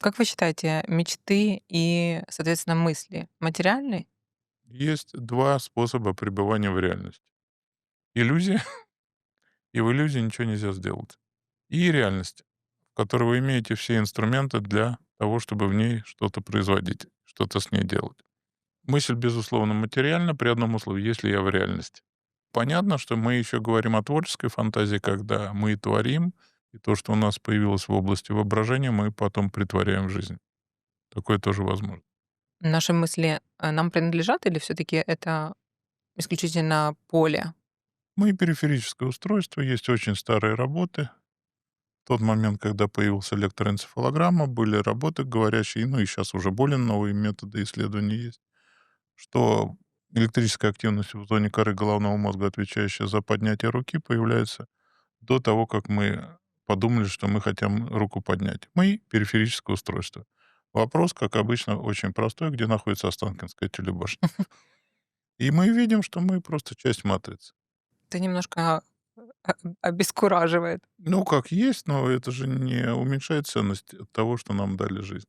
Как вы считаете, мечты и, соответственно, мысли материальны? Есть 2 способа пребывания в реальности. Иллюзия, и в иллюзии ничего нельзя сделать. И реальность, в которой вы имеете все инструменты для того, чтобы в ней что-то производить, что-то с ней делать. Мысль, безусловно, материальна при одном условии, если я в реальности. Понятно, что мы еще говорим о творческой фантазии, когда мы творим, и то, что у нас появилось в области воображения, мы потом притворяем в жизнь. Такое тоже возможно. Наши мысли, нам принадлежат или все таки это исключительно поле? Мы периферическое устройство, есть очень старые работы. В тот момент, когда появился электроэнцефалограмма, были работы, говорящие, ну и сейчас уже более новые методы исследований есть, что электрическая активность в зоне коры головного мозга, отвечающая за поднятие руки, появляется до того, как мы подумали, что мы хотим руку поднять. Мы периферическое устройство. Вопрос, как обычно, очень простой, где находится Останкинская телебашня. И мы видим, что мы просто часть матрицы. Это немножко обескураживает. Ну, как есть, но это же не уменьшает ценность того, что нам дали жизнь.